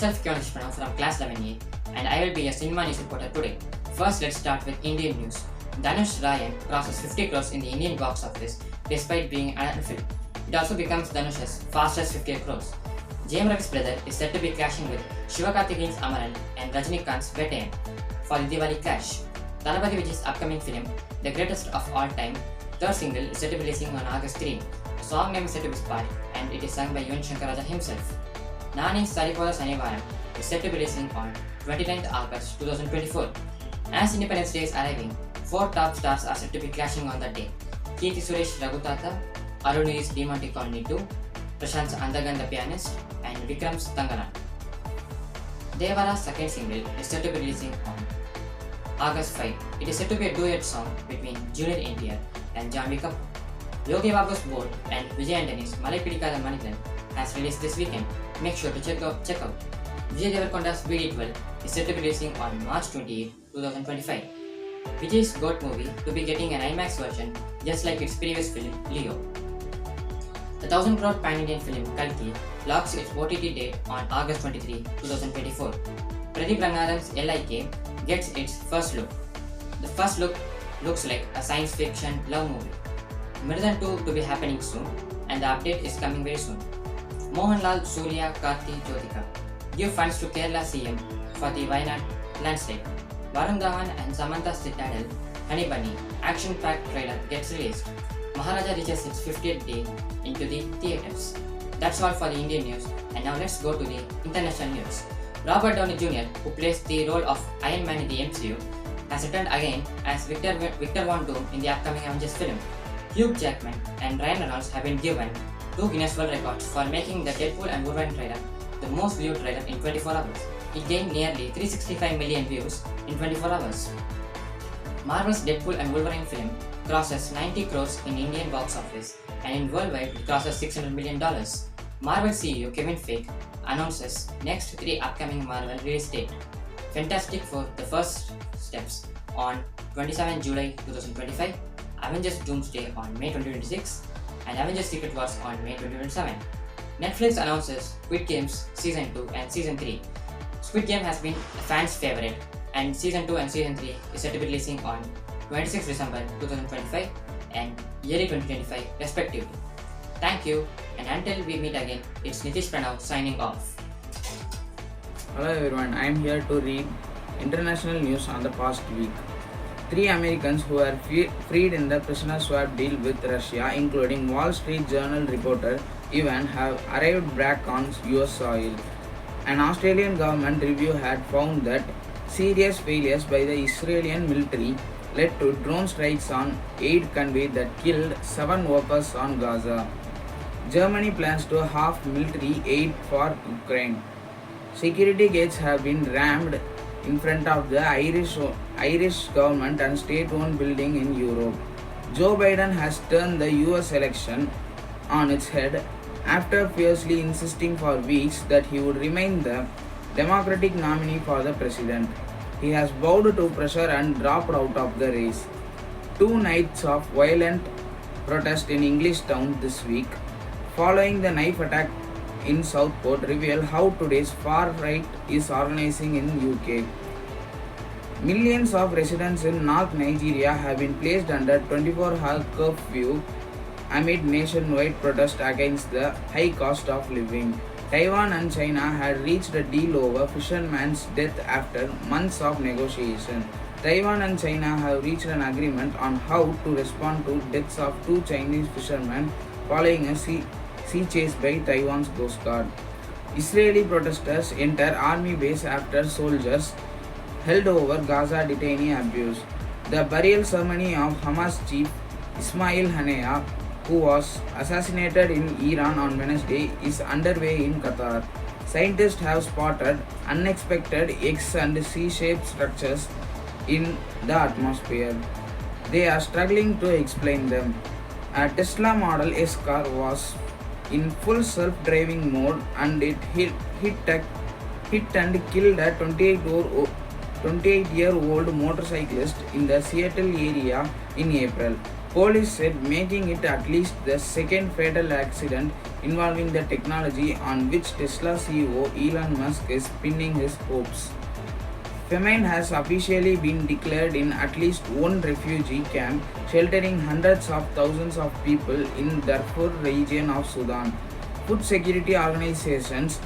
Myself Kyonesh Pranav from class 11A and I will be a cinema news reporter today. First, let's start with Indian news. Dhanush Ryan crosses 50 crores in the Indian box office despite being an film. It also becomes Dhanush's fastest 50 crores. J.M. Ravi's brother is said to be clashing with Sivakarthikeyan's Amaran and Rajinikanth's Vettayan for the Diwali clash. Thalapathy Vijay's upcoming film, The Greatest of All Time, third single is set to be releasing on August 3. The song name is set to be Spark and it is sung by Yuvan Shankar Raja himself. Nani's Saripoda Sanivaram is set to be releasing on 29th August 2024. As Independence Day is arriving, 4 top stars are set to be clashing on that day. Keerthi Suresh Raghutata, Arun is Demonte Colony 2, Prashant's Andagan the Pianist, and Vikram's Tangaran. Devara's second single is set to be releasing on August 5. It is said to be a duet song between Junior NTR and Janvi Kapoor. Yogi Babu's Board and Vijay Antony's Malai Pidikada Manilan has released this weekend. Make sure to check out. Vijay Deverakonda's BD12 is set to be releasing on March 28, 2025. Vijay's GOAT movie to be getting an IMAX version just like its previous film, Leo. The 1,000 crore pan-Indian film Kalki locks its OTT date on August 23, 2024. Pradeep Rangaran's LIK gets its first look. The first look looks like a science fiction love movie. Mridan 2 to be happening soon and the update is coming very soon. Mohanlal, Surya, Karthi, Jyotika give funds to Kerala CM for the Wayanad landslide. Varun Dhawan and Samantha's Citadel Honey Bunny action-packed trailer gets released. Maharaja reaches its 50th day into the theatres. That's all for the Indian news and now let's go to the international news. Robert Downey Jr., who plays the role of Iron Man in the MCU, has returned again as Victor Von Doom in the upcoming Avengers film. Hugh Jackman and Ryan Reynolds have been given 2 Guinness World Records for making the Deadpool and Wolverine trailer the most viewed trailer in 24 hours. It gained nearly 365 million views in 24 hours. Marvel's Deadpool and Wolverine film crosses 90 crores in Indian box office and in worldwide it crosses $600 million. Marvel CEO Kevin Feige announces next 3 upcoming Marvel release date. Fantastic Four the first steps on 27 July 2025, Avengers Doomsday on May 2026 and Avengers Secret Wars on May 2027. Netflix announces Squid Games Season 2 and Season 3. Squid Game has been a fan's favorite and Season 2 and Season 3 is set to be releasing on 26 December 2025 and yearly 2025 respectively. Thank you and until we meet again, it's Nitish Pranav signing off. Hello everyone, I am here to read international news on the past week. 3 Americans who were freed in the prisoner swap deal with Russia, including Wall Street Journal reporter Ivan, have arrived back on US soil. An Australian government review had found that serious failures by the Israeli military led to drone strikes on aid convoy that killed 7 workers on Gaza. Germany plans to halve military aid for Ukraine. Security gates have been rammed in front of the Irish government and state-owned building in Europe. Joe Biden has turned the US election on its head after fiercely insisting for weeks that he would remain the Democratic nominee for the president. He has bowed to pressure and dropped out of the race. 2 nights of violent protest in English Town this week, following the knife attack in Southport, reveal how today's far right is organizing in UK. Millions of residents in North Nigeria have been placed under 24-hour curfew amid nationwide protest against the high cost of living. Taiwan and China had reached a deal over fisherman's death after months of negotiation. Taiwan and China have reached an agreement on how to respond to deaths of 2 Chinese fishermen following a sea chase by Taiwan's Coast Guard. Israeli protesters enter army base after soldiers held over Gaza detainee abuse. The burial ceremony of Hamas chief Ismail Haniyeh, who was assassinated in Iran on Wednesday, is underway in Qatar. Scientists have spotted unexpected X and C-shaped structures in the atmosphere. They are struggling to explain them. A Tesla Model S car was in full self-driving mode and it hit and killed a 28-year-old motorcyclist in the Seattle area in April. police said, making it at least the second fatal accident involving the technology on which Tesla CEO Elon Musk is pinning his hopes. Famine has officially been declared in at least one refugee camp, sheltering hundreds of thousands of people in Darfur region of Sudan. Food security organizations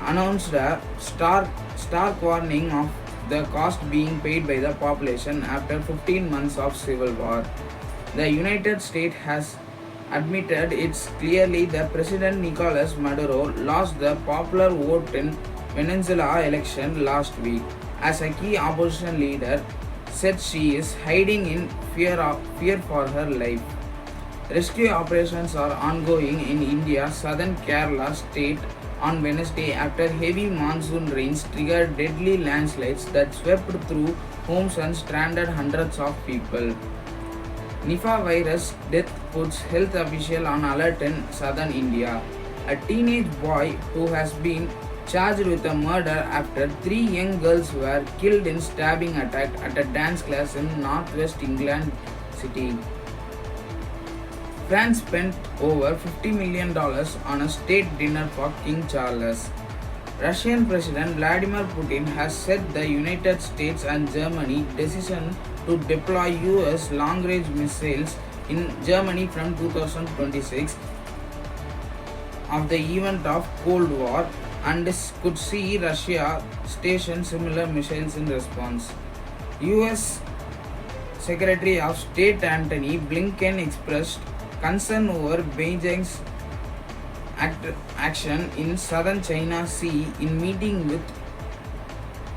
announced a stark warning of the cost being paid by the population after 15 months of civil war. The United States has admitted it's clearly that President Nicolas Maduro lost the popular vote in Venezuela election last week, as a key opposition leader said she is hiding in fear for her life. Rescue operations are ongoing in India's southern Kerala state on Wednesday after heavy monsoon rains triggered deadly landslides that swept through homes and stranded hundreds of people. Nipah virus death puts health officials on alert in southern India. A teenage boy who has been charged with a murder after three young girls were killed in stabbing attack at a dance class in northwest England city. France spent over $50 million on a state dinner for King Charles. Russian President Vladimir Putin has said the United States and Germany's decision to deploy US long-range missiles in Germany from 2026 of the event of Cold War and could see Russia station similar missiles in response. US Secretary of State Antony Blinken expressed concern over Beijing's action in southern China Sea in meeting with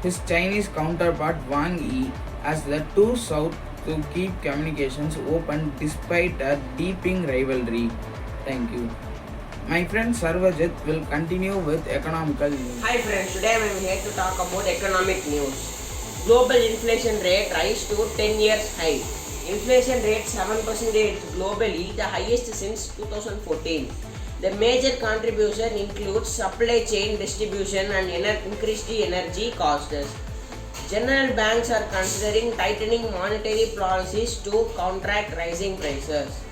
his Chinese counterpart Wang Yi as the two sought to keep communications open despite a deepening rivalry. Thank you. My friend Sarvajit will continue with economical news. Hi friends, today I am here to talk about economic news. Global inflation rate rise to 10 years high. Inflation rate 7% globally, the highest since 2014. The major contribution includes supply chain distribution and increased energy costs. General banks are considering tightening monetary policies to counteract rising prices.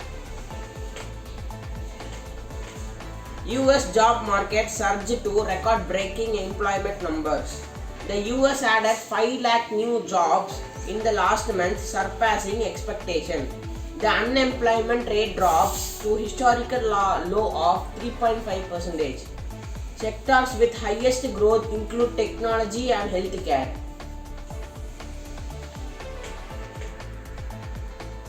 US job market surged to record-breaking employment numbers. The US added 5 lakh new jobs in the last month, surpassing expectation. The unemployment rate drops to historical low of 3.5%. Sectors with highest growth include technology and healthcare.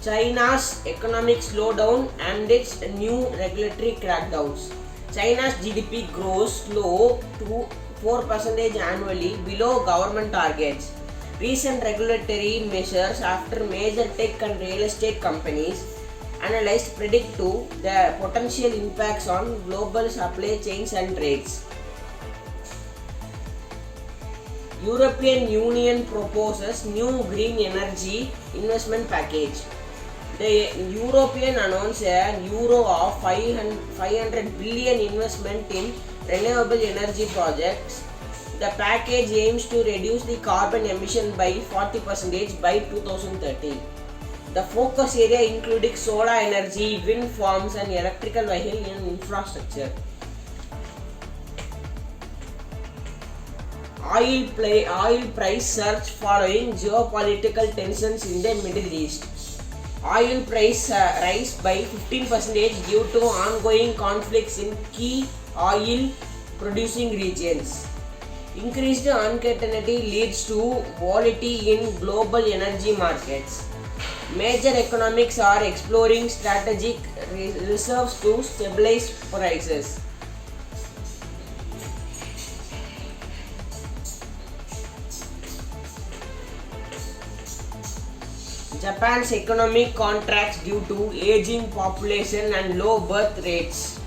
China's economic slowdown and its new regulatory crackdowns. China's GDP grows slow to 4% annually, below government targets. Recent regulatory measures after major tech and real estate companies analysts predict to the potential impacts on global supply chains and trades. European Union proposes new green energy investment package. The European announced a euro of 500 billion investment in renewable energy projects. The package aims to reduce the carbon emission by 40% by 2030. The focus area including solar energy, wind farms and electrical vehicle infrastructure. Oil price surge following geopolitical tensions in the Middle East. Oil price rise by 15% due to ongoing conflicts in key oil producing regions. Increased uncertainty leads to volatility in global energy markets. Major economies are exploring strategic reserves to stabilize prices. Japan's economy contracts due to aging population and low birth rates.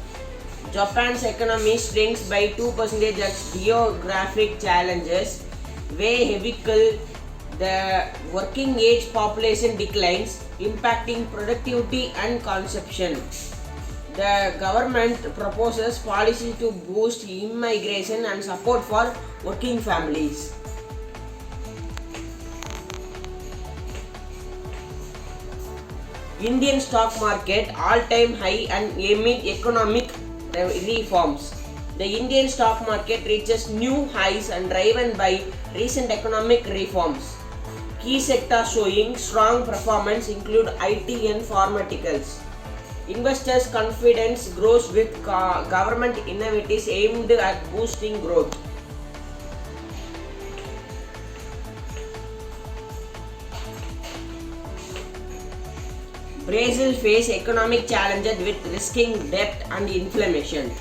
Japan's economy shrinks by 2% as geographic challenges weigh heavily. The working age population declines, impacting productivity and consumption. The government proposes policy to boost immigration and support for working families. Indian stock market all-time high and amid economic reforms. The Indian stock market reaches new highs and driven by recent economic reforms. Key sectors showing strong performance include IT and pharmaceuticals. Investors' confidence grows with government initiatives aimed at boosting growth. Brazil face economic challenges with rising debt and inflation.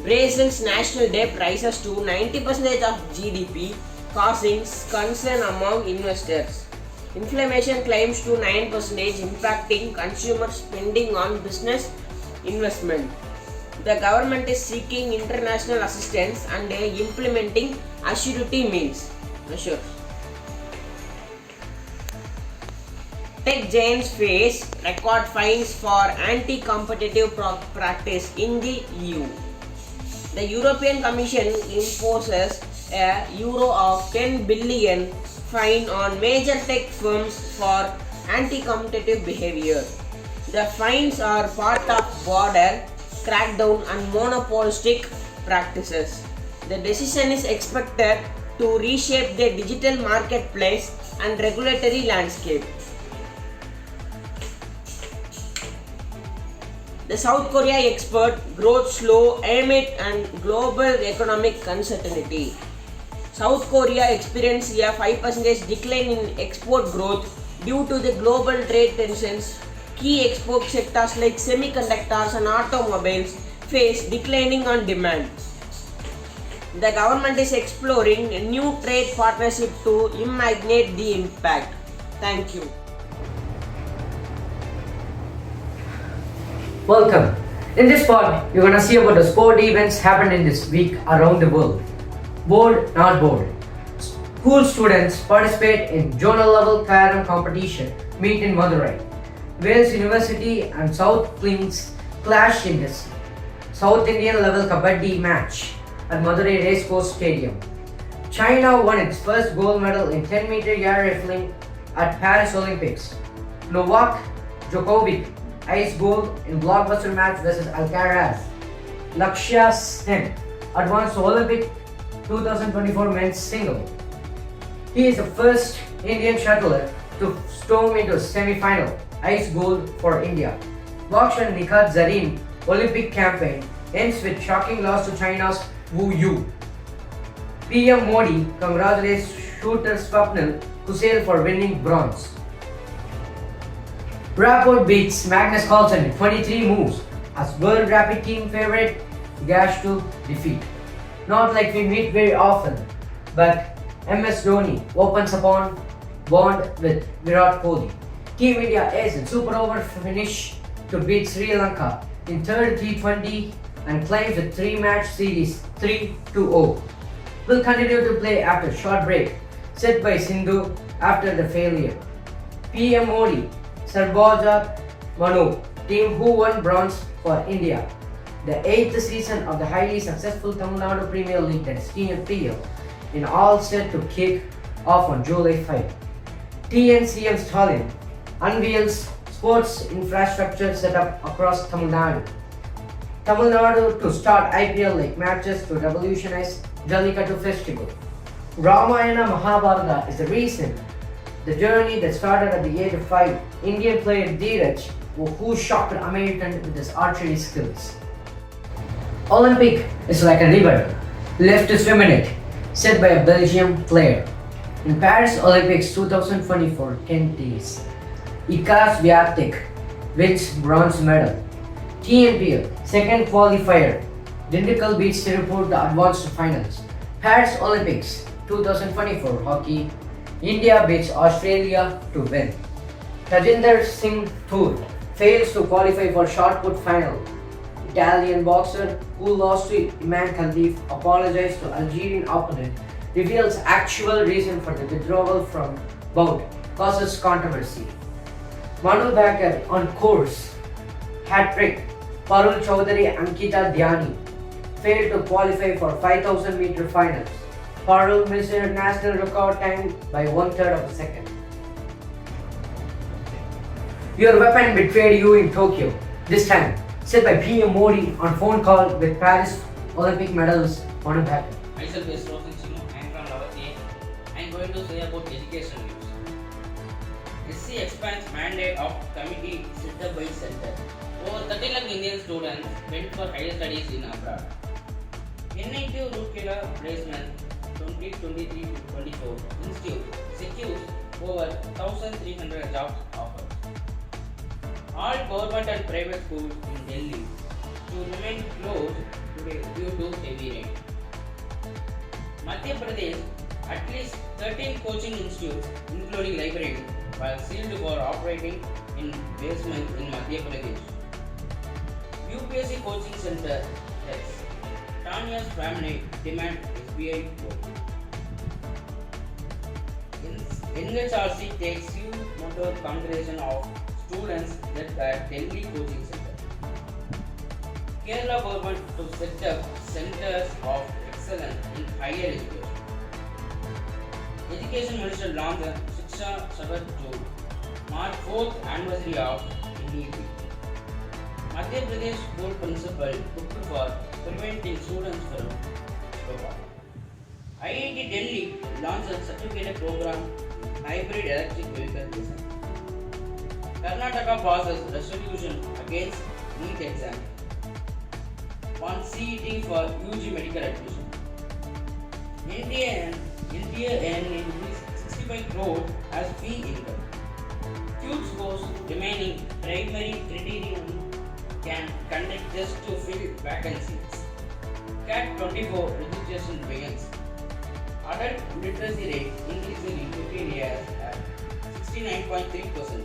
Brazil's national debt rises to 90% of GDP, causing concern among investors. Inflation climbs to 9%, impacting consumer spending on business investment. The government is seeking international assistance and implementing austerity measures. Tech giants face record fines for anti-competitive practice in the EU. The European Commission imposes a euro of 10 billion fine on major tech firms for anti-competitive behavior. The fines are part of border crackdown and monopolistic practices. The decision is expected to reshape the digital marketplace and regulatory landscape. The South Korea expert growth slow amid and global economic uncertainty. South Korea experienced a 5% decline in export growth due to the global trade tensions. Key export sectors like semiconductors and automobiles face declining on demand. The government is exploring a new trade partnership to mitigate the impact. Thank you. Welcome. In this part, you're gonna see about the sport events happened in this week around the world. Board, not board. School students participate in zonal level carom competition meet in Madurai. Wales University and South Kings clashed in this South Indian level kabaddi match at Madurai Racecourse Stadium. China won its first gold medal in 10-meter air rifling at Paris Olympics. Novak Djokovic ice gold in blockbuster match versus Alcaraz. Lakshya Sen advanced to Olympic 2024 men's single. He is the first Indian shuttler to storm into semi-final. Ice gold for India. Lakshan Nikhat Zareen Olympic campaign ends with shocking loss to China's Wu Yu. PM Modi congratulates shooter Swapnil Kusel for winning bronze. Rapport beats Magnus Carlsen in 23 moves as world rapid team favorite Gash to defeat. Not like we meet very often, but MS Dhoni opens upon bond with Virat Kohli. Team India is in super over finish to beat Sri Lanka in third T20 and claims the 3-match series 3-0. Will continue to play after short break set by Sindhu after the failure. PM Modi Sarboja Manu team who won bronze for India. The 8th season of the highly successful Tamil Nadu Premier League, that is TNPL, in all set to kick off on July 5. TNCM Stalin unveils sports infrastructure setup across Tamil Nadu. Tamil Nadu to start IPL League matches to revolutionize Jallikattu festival. Ramayana Mahabharata is the reason. The journey that started at the age of 5, Indian player Dheeraj, who shocked American with his archery skills. Olympic is like a river, left to swim in it, said by a Belgian player. In Paris Olympics 2024 10 days, Ikas Viatek wins bronze medal. TNPL, second qualifier, Dindigul beats Tirupur to advance to finals. Paris Olympics 2024 hockey, India beats Australia to win. Tajinder Singh Toor fails to qualify for shot put final. Italian boxer who lost to Iman Khalif apologized to Algerian opponent, reveals actual reason for the withdrawal from bout, causes controversy. Manu Bhaker on course, hat-trick. Parul Chaudhary Ankita Dhyani failed to qualify for 5,000 meter finals. Parul missed her national record time by 1/3 of a second. Your weapon betrayed you in Tokyo. This time, set by PM Modi on phone call with Paris Olympic medals on a battle. Myself is Rohan Chino. I am from Lavati. I am going to say about education news. SC expands mandate of committee set up by center. Over 30 lakh Indian students went for higher studies in abroad. NIT Rourkela placement 2023-24 institute secures over 1,300 jobs offers. All government and private schools in Delhi to remain closed today due to heavy rain. Madhya Pradesh, at least 13 coaching institutes, including libraries, were sealed for operating in basement in Madhya Pradesh. UPSC coaching center tests. Tanya's family demand SBI vote. NHRC takes motor congregation of students that at Delhi coaching center. Kerala government to set up centers of excellence in higher education. Education Minister launched Shiksha Sabat to mark 4th anniversary of NEP. Madhya Pradesh school principal booked for preventing students from dropout. IIT Delhi launched a certificate program hybrid electric vehicle design. Karnataka passes resolution against NEET exam. On CET for UG medical admission. India and 65 crore as fee income. Tube scores remaining primary criterion can conduct just to fill vacancies. CAT 24 registration begins. Adult literacy rate increasing in 15 years at 69.3%.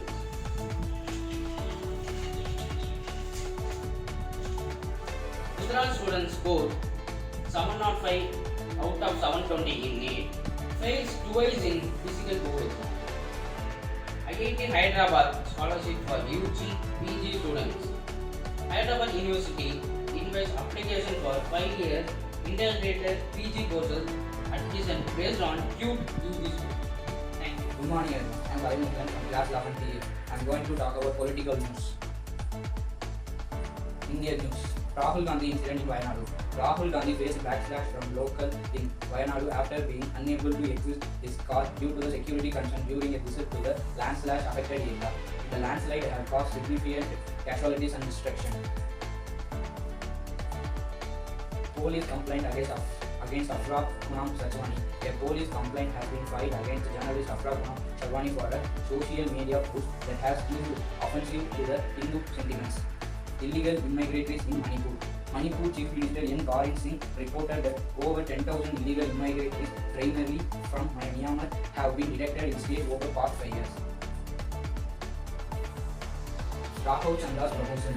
Gujarat students scored 705 out of 720 in NEET, fails twice in physical board exam. IIT Hyderabad scholarship for UG PG students. Hyderabad University invites application for 5 years integrated PG courses admission based on CUBE UG school. Thank you. Good morning, everyone. I am Varun from class 11th. I am going to talk about political news. Indian news. Rahul Gandhi incident in Wayanadu. Rahul Gandhi faced backlash from local in Wayanadu after being unable to exit his car due to the security concern during a visit to the landslide affected area. The landslide had caused significant casualties and destruction. Police complaint against Afra Kunam Sajwani. A police complaint has been filed against journalist Afra Kunam Sajwani for a social media post that has been offensive to the Hindu sentiments. Illegal immigrators in Manipur. Manipur Chief Minister N. Karin Singh reported that over 10,000 illegal immigrators, primarily from Myanmar, have been detected in state over past 5 years. Raghav Chandra's proposal.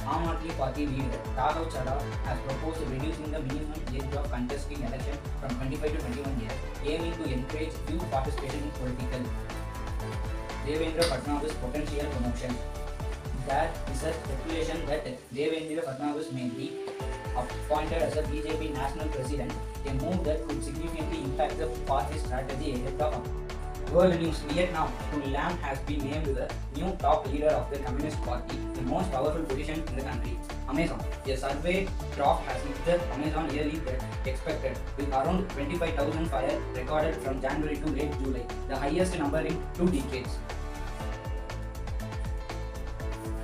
Aam Aadmi Party leader Raghav Chandra has proposed reducing the minimum age of contesting election from 25 to 21 years, aiming to encourage youth participation in political. Devendra Fadnavis potential promotion. There is a speculation that Devendra Fadnavis may be appointed as a BJP national president, a move that could significantly impact the party's strategy ahead of world news. Vietnam, Lam has been named the new top leader of the Communist Party, the most powerful position in the country. Amazon, a survey drop has hit the Amazon yearly than expected, with around 25,000 fires recorded from January to late July, the highest number in 2 decades.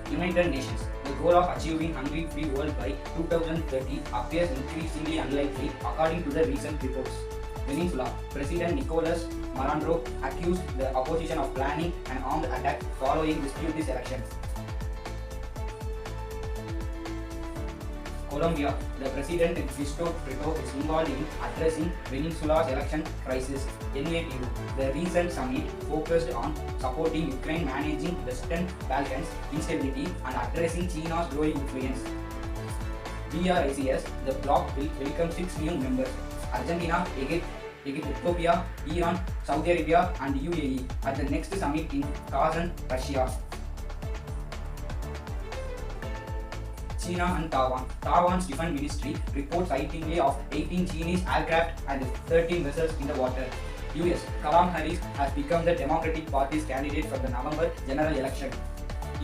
United Nations. The goal of achieving hunger-free world by 2030 appears increasingly unlikely, according to the recent reports. Venezuela. President Nicolas Maduro accused the opposition of planning an armed attack following disputes election. Colombia. The president Gustavo Petro is involved in addressing Venezuela's election crisis. NATO. The recent summit focused on supporting Ukraine managing Western Balkans instability and addressing China's growing influence. BRICS. The bloc will welcome 6 new members: Argentina, Egypt, Ethiopia, Iran, Saudi Arabia, and UAE at the next summit in Kazan, Russia. China and Taiwan. Taiwan's defense ministry reports sighting of 18 Chinese aircraft and 13 vessels in the water. US. Kamala Harris has become the Democratic Party's candidate for the November general election.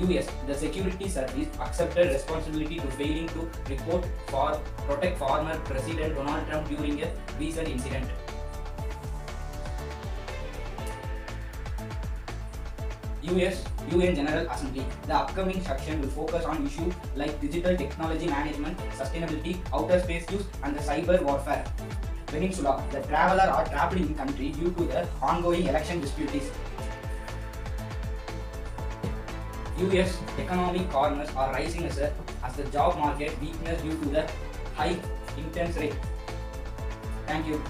US, the security service accepted responsibility to failing to report for protect former President Donald Trump during a recent incident. US UN General Assembly. The upcoming section will focus on issues like digital technology management, sustainability, outer space use, and the cyber warfare. Peninsula. The traveler are trapped in country due to the ongoing election disputes. US economic corners are rising as the job market weakness due to the high interest rate. Thank you.